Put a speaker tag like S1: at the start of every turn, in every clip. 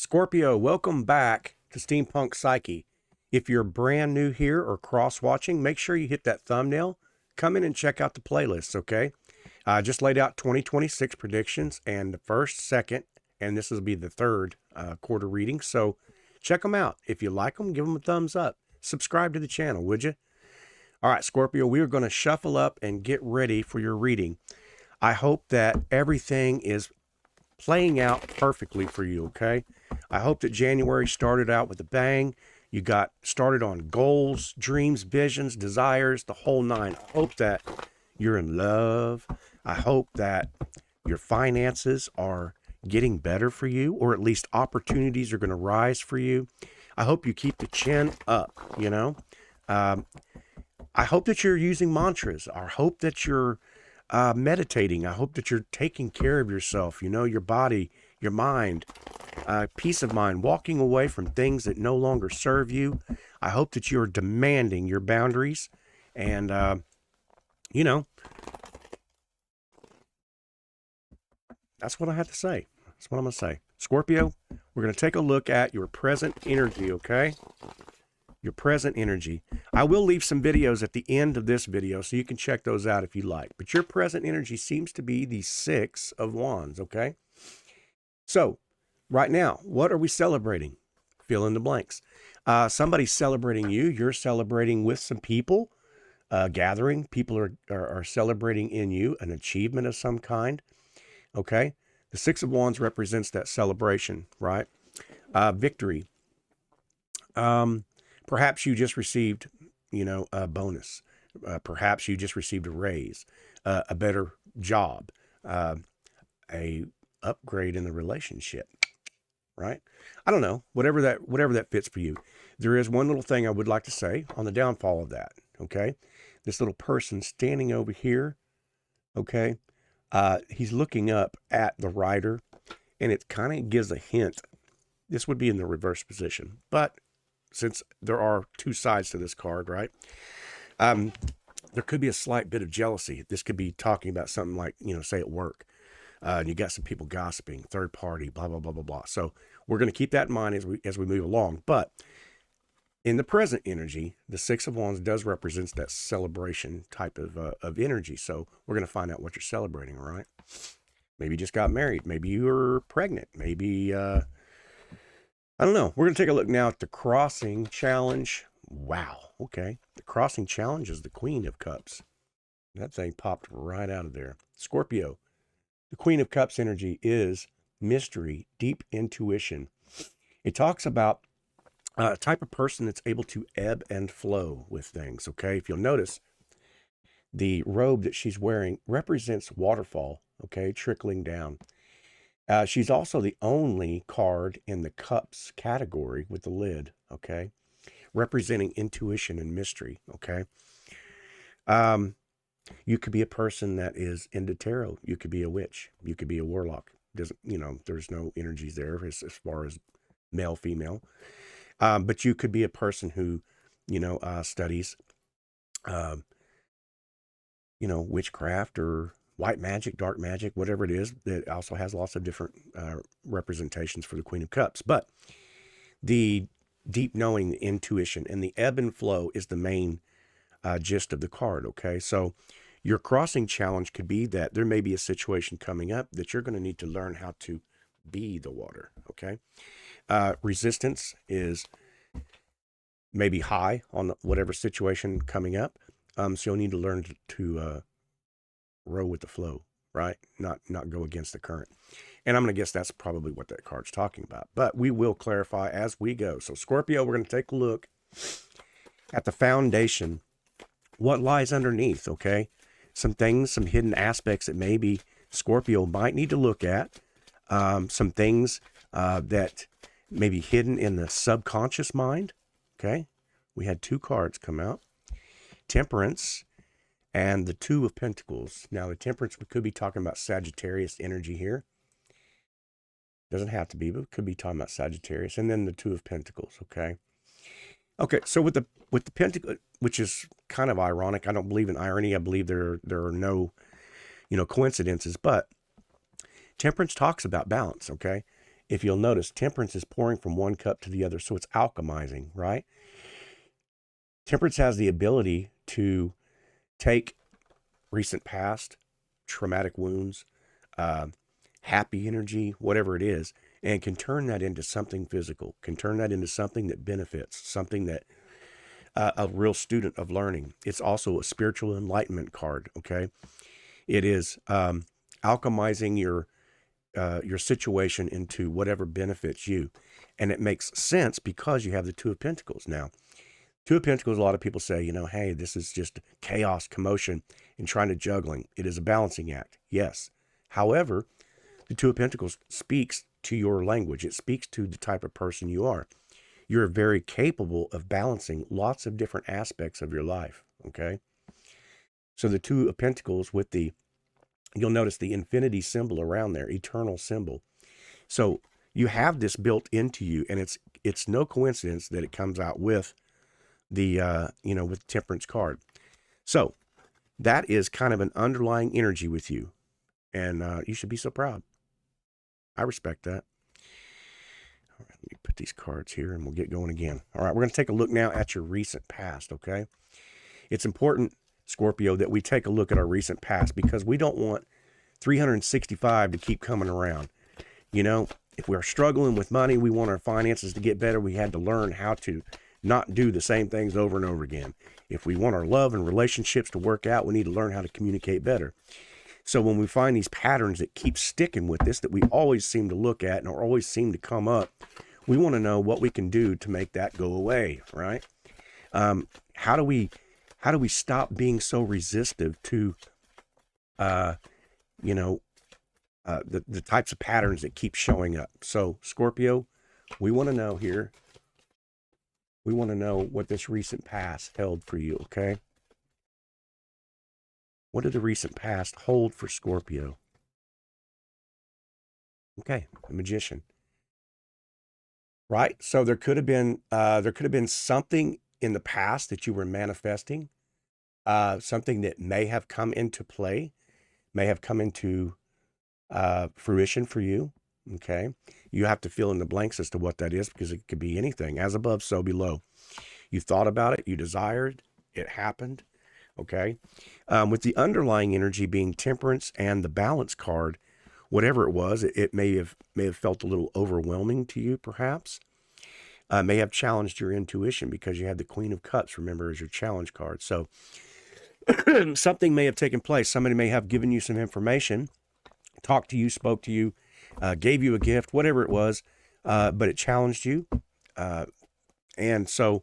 S1: Scorpio, welcome back to Steampunk Psyche. If you're brand new here or cross-watching, make sure you hit that thumbnail. Come in and check out the playlist, okay? I just laid out 2026 predictions and the first, second, and this will be the third quarter reading. So check them out. If you like them, give them a thumbs up. Subscribe to the channel, would you? All right, Scorpio, we are going to shuffle up and get ready for your reading. I hope that everything is playing out perfectly for you, okay? I hope that January started out with a bang. You got started on goals, dreams, visions, desires, the whole nine. I hope that you're in love. I hope that your finances are getting better for you, or at least opportunities are going to rise for you. I hope you keep the chin up, you know? I hope that you're using mantras. I hope that you're meditating. I hope that you're taking care of yourself, you know, your body, your mind, peace of mind, walking away from things that no longer serve you. I hope that you're demanding your boundaries. And, you know, that's what I have to say. That's what I'm going to say. Scorpio, we're going to take a look at your present energy, okay? Your present energy. I will leave some videos at the end of this video so you can check those out if you like. But your present energy seems to be the Six of Wands, okay? So, right now, what are we celebrating? Fill in the blanks. Somebody's celebrating you. You're celebrating with some people. Gathering. People are celebrating in you an achievement of some kind, okay? The Six of Wands represents that celebration, right? Victory. Perhaps you just received, you know, a bonus. Perhaps you just received a raise, a better job, a upgrade in the relationship, right? I don't know, whatever that fits for you. There is one little thing I would like to say on the downfall of that, okay? This little person standing over here, okay? He's looking up at the rider, and it kind of gives a hint. This would be in the reverse position, but since there are two sides to this card, right? There could be a slight bit of jealousy. This could be talking about something like, you know, say at work. And you got some people gossiping, third party, blah, blah, blah, blah, blah. So we're going to keep that in mind as we move along. But in the present energy, the Six of Wands does represent that celebration type of energy. So we're going to find out what you're celebrating, all right? Maybe you just got married. Maybe you were pregnant. Maybe... I don't know. We're going to take a look now at the crossing challenge. Wow. Okay. The crossing challenge is the Queen of Cups. That thing popped right out of there. Scorpio. The Queen of Cups energy is mystery, deep intuition. It talks about a type of person that's able to ebb and flow with things. Okay. If you'll notice, the robe that she's wearing represents waterfall. Okay. Trickling down. She's also the only card in the cups category with the lid, okay? Representing intuition and mystery, okay? You could be a person that is into tarot. You could be a witch. You could be a warlock. Doesn't, you know, there's no energies there as far as male, female. But you could be a person who, you know, studies, you know, witchcraft or white magic, dark magic, whatever it is. That also has lots of different representations for the Queen of Cups. But the deep knowing, the intuition, and the ebb and flow is the main gist of the card, okay? So your crossing challenge could be that there may be a situation coming up that you're going to need to learn how to be the water, okay? Resistance is maybe high on whatever situation coming up. So you'll need to learn to row with the flow, right? Not go against the current. And I'm going to guess that's probably what that card's talking about. But we will clarify as we go. So Scorpio, we're going to take a look at the foundation, what lies underneath, okay? Some things, some hidden aspects that maybe Scorpio might need to look at. Some things that may be hidden in the subconscious mind, okay? We had two cards come out. Temperance and the Two of Pentacles. Now, the Temperance, we could be talking about Sagittarius energy here. Doesn't have to be, but we could be talking about Sagittarius. And then the Two of Pentacles, okay? Okay, so with the Pentacle, which is kind of ironic. I don't believe in irony. I believe there are no, you know, coincidences. But Temperance talks about balance, okay? if you'll notice, temperance is pouring from one cup to the other. So it's alchemizing, right? Temperance has the ability to take recent past, traumatic wounds, uh, happy energy, whatever it is, and can turn that into something physical, can turn that into something that benefits, something that a real student of learning. It's also a spiritual enlightenment card. Okay, it is alchemizing your situation into whatever benefits you, and it makes sense because you have the Two of Pentacles now. Two of Pentacles, a lot of people say, hey, this is just chaos, commotion, and trying to juggling. It is a balancing act, yes. However, the Two of Pentacles speaks to your language. It speaks to the type of person you are. You're very capable of balancing lots of different aspects of your life, okay? So the Two of Pentacles with you'll notice the infinity symbol around there, eternal symbol. So you have this built into you, and it's no coincidence that it comes out with with Temperance card. So that is kind of an underlying energy with you, and you should be so proud. I respect that. All right, let me put these cards here and we'll get going again. All right, we're going to take a look now at your recent past, okay? It's important, Scorpio, that we take a look at our recent past because we don't want 365 to keep coming around. If we're struggling with money, we want our finances to get better, we had to learn how to not do the same things over and over again. If we want our love and relationships to work out, we need to learn how to communicate better. So when we find these patterns that keep sticking with us, that we always seem to look at and always seem to come up, we want to know what we can do to make that go away, right? How do we stop being so resistive to, the types of patterns that keep showing up? So Scorpio, we want to know here. We want to know what this recent past held for you, okay? What did the recent past hold for Scorpio? Okay, the Magician. Right? So there could have been something in the past that you were manifesting, something that may have come into play, may have come into fruition for you. Okay, you have to fill in the blanks as to what that is because it could be anything. As above, so below. You thought about it, you desired, it happened. Okay, with the underlying energy being Temperance and the Balance card, whatever it was, it may have felt a little overwhelming to you, perhaps. May have challenged your intuition because you had the Queen of Cups, remember, as your challenge card. So something may have taken place. Somebody may have given you some information, talked to you, spoke to you, gave you a gift, whatever it was, but it challenged you. And so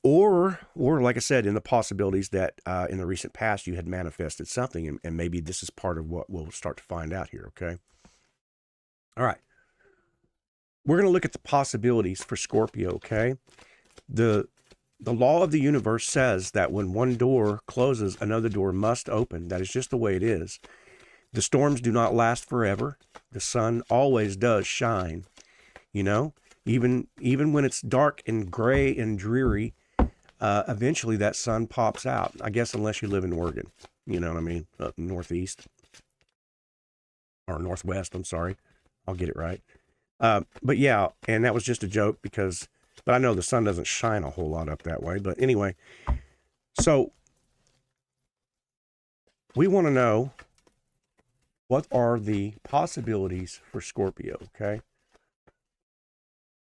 S1: or like I said, in the possibilities that in the recent past you had manifested something, and maybe this is part of what we'll start to find out here, okay? All right. We're going to look at the possibilities for Scorpio, okay? The law of the universe says that when one door closes, another door must open. That is just the way it is. The storms do not last forever. The sun always does shine, even when it's dark and gray and dreary, eventually that sun pops out. I guess unless you live in Oregon, you know what I mean? Up northeast or northwest, I'm sorry. I'll get it right. But yeah, and that was just a joke but I know the sun doesn't shine a whole lot up that way. But anyway, so we want to know what are the possibilities for Scorpio, okay?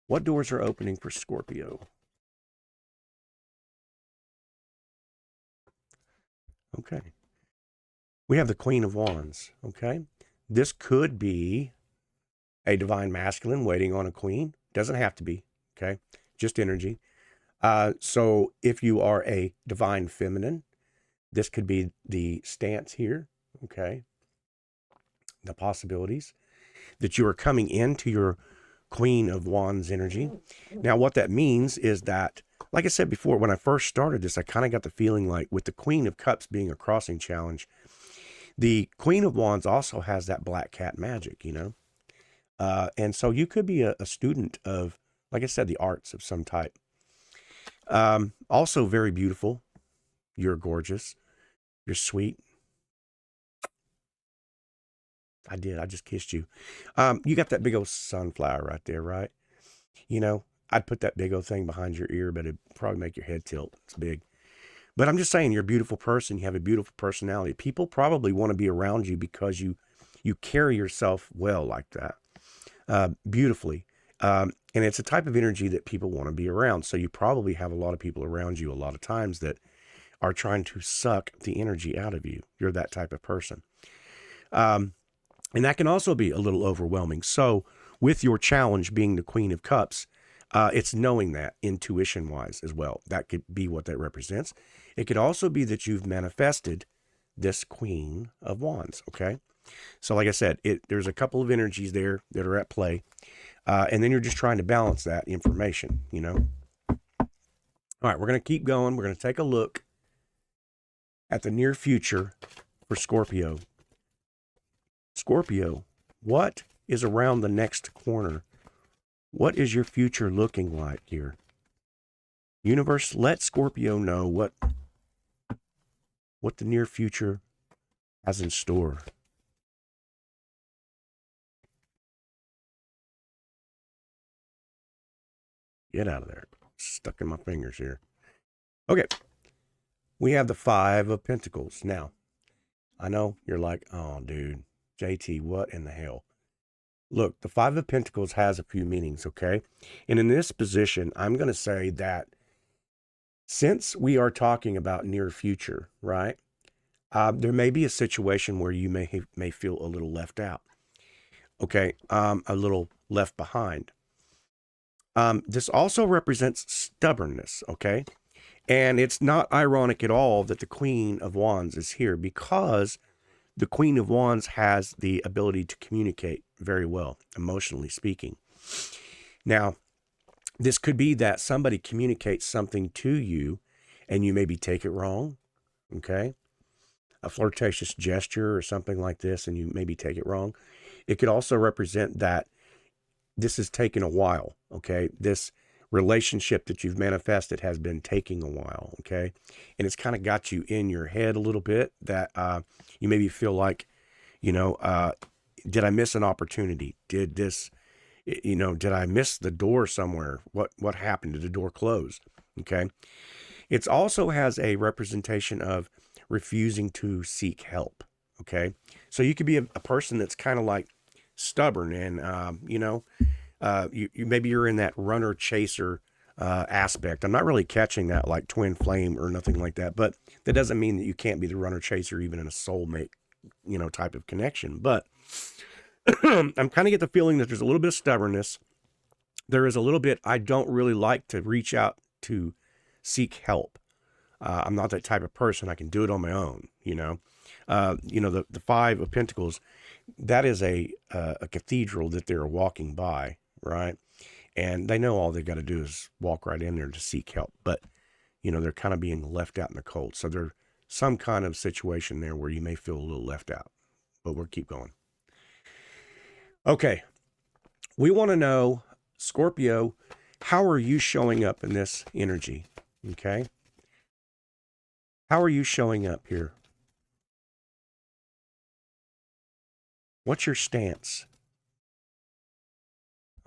S1: What doors are opening for Scorpio? Okay. We have the Queen of Wands, okay? This could be a divine masculine waiting on a queen. Doesn't have to be, okay? Just energy. So if you are a divine feminine, this could be the stance here, okay? The possibilities that you are coming into your Queen of Wands energy. Now, what that means is that, like I said before, when I first started this, I kind of got the feeling like with the Queen of Cups being a crossing challenge, the Queen of Wands also has that black cat magic, and so you could be a student of, like I said, the arts of some type. Also very beautiful. You're gorgeous. You're sweet. I did. I just kissed you. You got that big old sunflower right there, right? You know, I'd put that big old thing behind your ear, but it'd probably make your head tilt. It's big. But I'm just saying, you're a beautiful person. You have a beautiful personality. People probably want to be around you because you carry yourself well like that, beautifully. And it's a type of energy that people want to be around. So you probably have a lot of people around you a lot of times that are trying to suck the energy out of you. You're that type of person. And that can also be a little overwhelming. So with your challenge being the Queen of Cups, it's knowing that intuition wise as well. That could be what that represents. It could also be that you've manifested this Queen of Wands. Okay. So like I said, there's a couple of energies there that are at play. And then you're just trying to balance that information, you know? All right, we're going to keep going. We're going to take a look at the near future for Scorpio. Scorpio, what is around the next corner? What is your future looking like here? Universe, let Scorpio know what the near future has in store. Get out of there. Stuck in my fingers here. Okay. We have the Five of Pentacles. Now, I know you're like, oh, dude, JT, what in the hell? Look, the Five of Pentacles has a few meanings, okay? And in this position, I'm going to say that since we are talking about near future, right? There may be a situation where you may feel a little left out, okay? A little left behind. This also represents stubbornness, okay? And it's not ironic at all that the Queen of Wands is here, because the Queen of Wands has the ability to communicate very well, emotionally speaking. Now, this could be that somebody communicates something to you and you maybe take it wrong, okay? A flirtatious gesture or something like this, and you maybe take it wrong. It could also represent that this has taken a while, okay? This relationship that you've manifested has been taking a while, okay? And it's kind of got you in your head a little bit that you maybe feel like, you know, did I miss an opportunity? Did this, you know, did I miss the door somewhere? What happened? Did the door close? Okay. It also has a representation of refusing to seek help. Okay. So you could be a person that's kind of like stubborn and, you know, you maybe you're in that runner chaser aspect. I'm not really catching that like twin flame or nothing like that, but that doesn't mean that you can't be the runner chaser even in a soulmate, you know, type of connection. But I'm kind of get the feeling that there's a little bit of stubbornness. There is a little bit, I don't really like to reach out to seek help. I'm not that type of person. I can do it on my own, you know. The Five of Pentacles, that is a cathedral that they're walking by, right? And they know all they've got to do is walk right in there to seek help. But, you know, they're kind of being left out in the cold. So there's some kind of situation there where you may feel a little left out. But we'll keep going. Okay. We want to know, Scorpio, how are you showing up in this energy? Okay. How are you showing up here? What's your stance?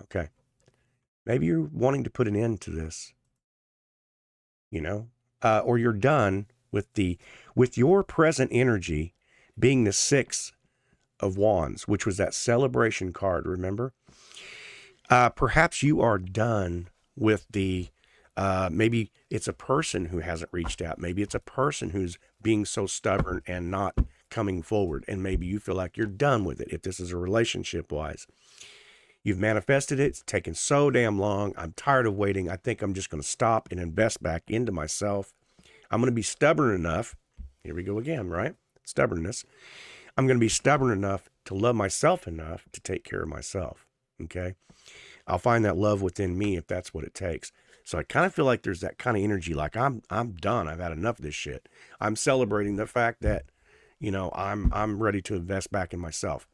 S1: Okay. Maybe you're wanting to put an end to this, you know, or you're done with your present energy being the Six of Wands, which was that celebration card. Remember? Perhaps you are done with maybe it's a person who hasn't reached out. Maybe it's a person who's being so stubborn and not coming forward. And maybe you feel like you're done with it. If this is a relationship wise, you've manifested it. It's taken so damn long. I'm tired of waiting. I think I'm just going to stop and invest back into myself. I'm going to be stubborn enough. Here we go again, right? Stubbornness. I'm going to be stubborn enough to love myself enough to take care of myself. Okay. I'll find that love within me if that's what it takes. So I kind of feel like there's that kind of energy, like I'm done. I've had enough of this shit. I'm celebrating the fact that, you know, I'm ready to invest back in myself.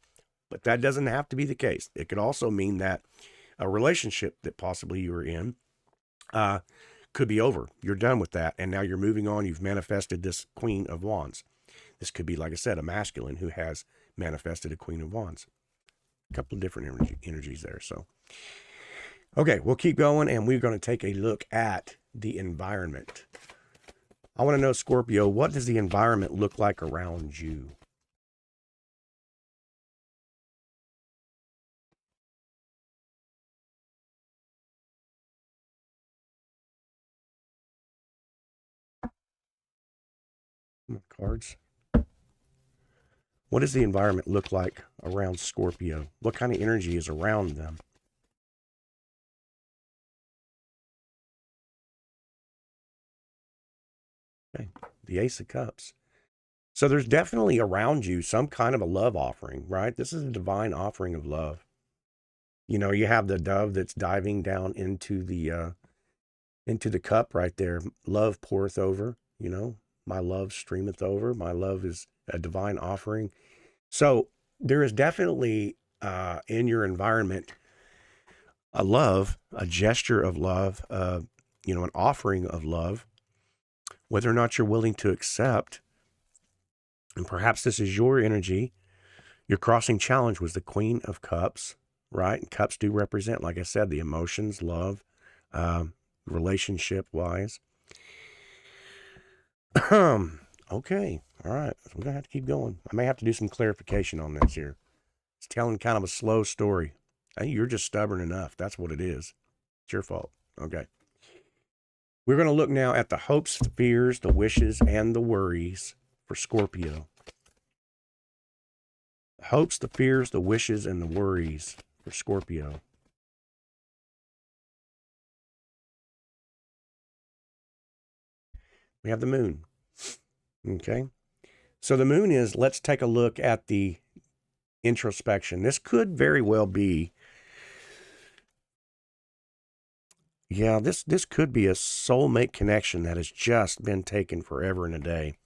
S1: But that doesn't have to be the case. It could also mean that a relationship that possibly you were in could be over. You're done with that, and now you're moving on. You've manifested this Queen of Wands. This could be, like I said, a masculine who has manifested a Queen of Wands. A couple of different energies there. So, okay, we'll keep going, and we're going to take a look at the environment. I want to know, Scorpio, what does the environment look like around you? Cards. What does the environment look like around Scorpio? What kind of energy is around them? Okay, the Ace of Cups. So there's definitely around you some kind of a love offering, right? This is a divine offering of love. You know, you have the dove that's diving down into the cup right there. Love poureth over, you know, my love streameth over. My love is a divine offering. So there is definitely in your environment a love, a gesture of love, you know, an offering of love, whether or not you're willing to accept. And perhaps this is your energy. Your crossing challenge was the Queen of Cups, right? And cups do represent, like I said, the emotions, love, relationship wise. Okay. All right. So we're going to have to keep going. I may have to do some clarification on this here. It's telling kind of a slow story. Hey, you're just stubborn enough. That's what it is. It's your fault. Okay. We're going to look now at the hopes, the fears, the wishes, and the worries for Scorpio. The hopes, the fears, the wishes, and the worries for Scorpio. We have the moon. Okay. So the moon is, let's take a look at the introspection. This could very well be, yeah, this could be a soulmate connection that has just been taken forever and a day.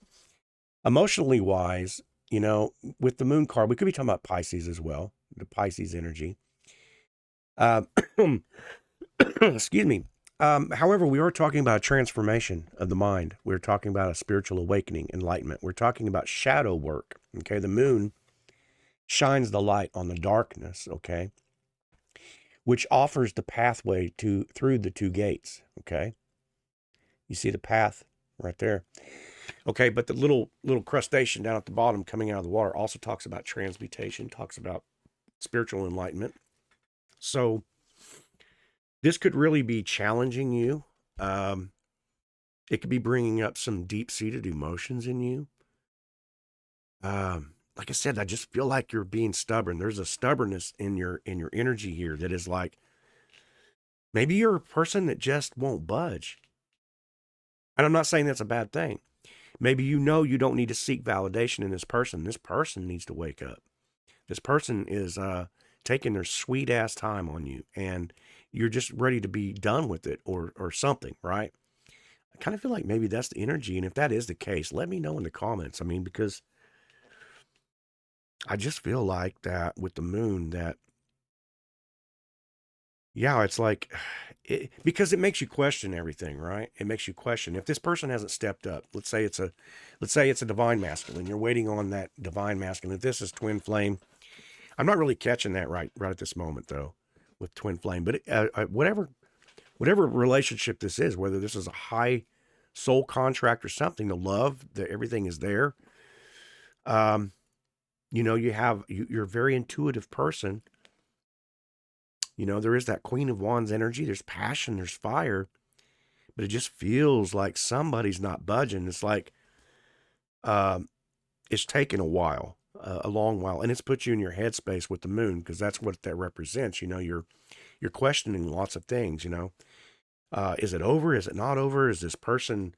S1: Emotionally wise, you know, with the moon card, we could be talking about Pisces as well, the Pisces energy. Excuse me. However, we are talking about a transformation of the mind. We're talking about a spiritual awakening, enlightenment. We're talking about shadow work. Okay, the moon shines the light on the darkness. Okay, which offers the pathway through the two gates. Okay, you see the path right there. Okay, but the little crustacean down at the bottom coming out of the water also talks about transmutation, talks about spiritual enlightenment. So this could really be challenging you. It could be bringing up some deep-seated emotions in you. Like I said, I just feel like you're being stubborn. There's a stubbornness in your energy here that is like, maybe you're a person that just won't budge. And I'm not saying that's a bad thing. Maybe you know you don't need to seek validation in this person. This person needs to wake up. This person is taking their sweet ass time on you, and you're just ready to be done with it or something, right? I kind of feel like maybe that's the energy. And if that is the case, let me know in the comments. I mean, because I just feel like that with the moon that, yeah, it's like, because it makes you question everything, right? It makes you question if this person hasn't stepped up. Let's say it's a divine masculine. You're waiting on that divine masculine. If this is twin flame, I'm not really catching that right at this moment though, with twin flame. But whatever relationship this is, whether this is a high soul contract or something, the love, everything is there. You know, you're a very intuitive person. You know, there is that Queen of Wands energy. There's passion, there's fire, but it just feels like somebody's not budging. It's like it's taken a while, a long while, and it's put you in your headspace with the moon, because that's what that represents. You know, you're questioning lots of things. You know, is it over? Is it not over? Is this person,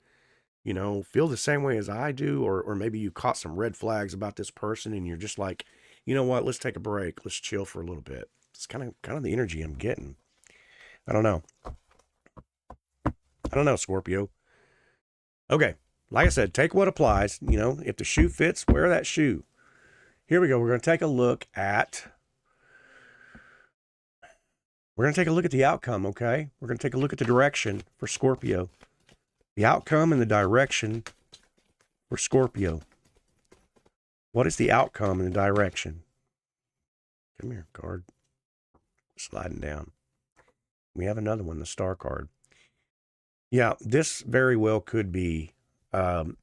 S1: you know, feel the same way as I do, or maybe you caught some red flags about this person, and you're just like, you know what? Let's take a break. Let's chill for a little bit. It's kind of the energy I'm getting. I don't know. Scorpio. Okay. Like I said, take what applies. You know, if the shoe fits, wear that shoe. Here we go. We're going to take a look at the outcome, okay? We're going to take a look at the direction for Scorpio. The outcome and the direction for Scorpio. What is the outcome and the direction? Come here, card. Sliding down. We have another one, the star card. Yeah, this very well could be, um,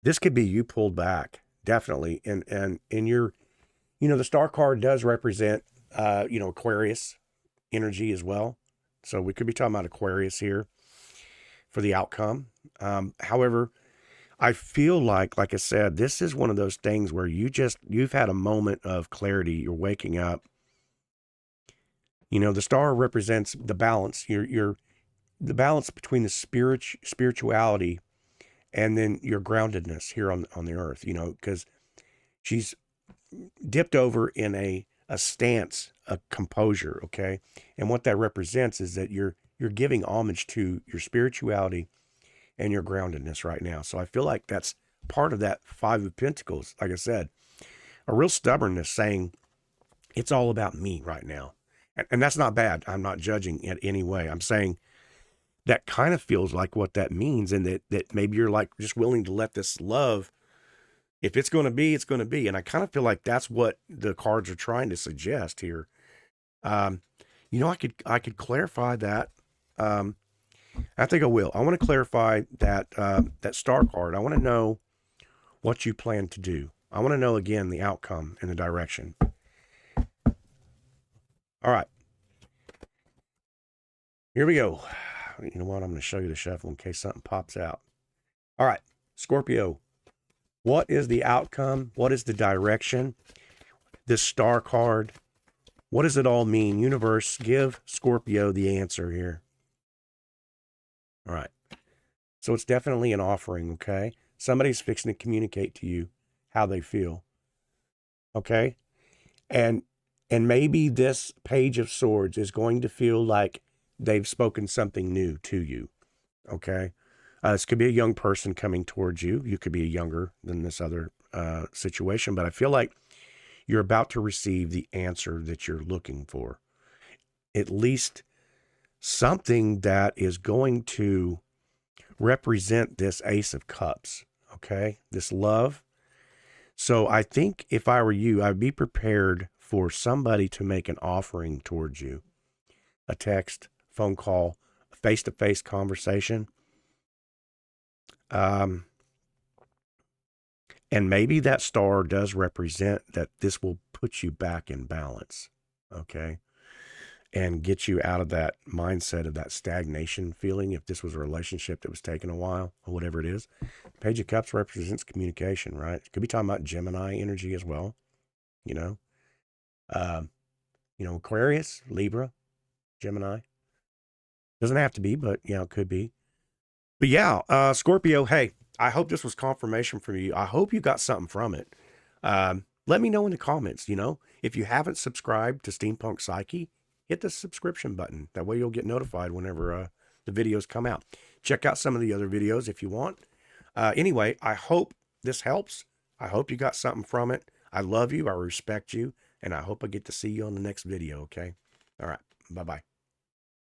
S1: this could be you pulled back, definitely. And in your, the star card does represent, Aquarius energy as well. So we could be talking about Aquarius here for the outcome. However, I feel like I said, this is one of those things where you've had a moment of clarity. You're waking up. The star represents the balance. The balance between the spirituality and then your groundedness here on the earth. Because she's dipped over in a stance, a composure. Okay, and what that represents is that you're giving homage to your spirituality and your groundedness right now. So I feel like that's part of that Five of Pentacles. Like I said, a real stubbornness saying it's all about me right now. And that's not bad. I'm not judging it any way. I'm saying that kind of feels like what that means. And that maybe you're like just willing to let this love, if it's going to be, it's going to be. And I kind of feel like that's what the cards are trying to suggest here. I could clarify that. I think I will. I want to clarify that that star card. I want to know what you plan to do. I want to know again the outcome and the direction. All right. Here we go. You know what? I'm going to show you the shuffle in case something pops out. All right. Scorpio. What is the outcome? What is the direction? This star card. What does it all mean? Universe, give Scorpio the answer here. All right. So it's definitely an offering, okay? Somebody's fixing to communicate to you how they feel. Okay? And maybe this Page of Swords is going to feel like they've spoken something new to you. Okay? This could be a young person coming towards you. You could be younger than this other situation, but I feel like you're about to receive the answer that you're looking for. At least something that is going to represent this Ace of Cups, okay? This love. So I think if I were you, I'd be prepared for somebody to make an offering towards you. A text, phone call, a face-to-face conversation. And maybe that star does represent that this will put you back in balance, okay? And get you out of that mindset of that stagnation feeling. If this was a relationship that was taking a while or whatever it is, Page of Cups represents communication, right? It could be talking about Gemini energy as well. Aquarius, Libra, Gemini. Doesn't have to be, but it could be. But yeah, Scorpio, hey, I hope this was confirmation for you. I hope you got something from it. Let me know in the comments, if you haven't subscribed to Steampunk Psyche, hit the subscription button. That way you'll get notified whenever the videos come out. Check out some of the other videos if you want. Anyway, I hope this helps. I hope you got something from it. I love you. I respect you. And I hope I get to see you on the next video, okay? All right. Bye-bye.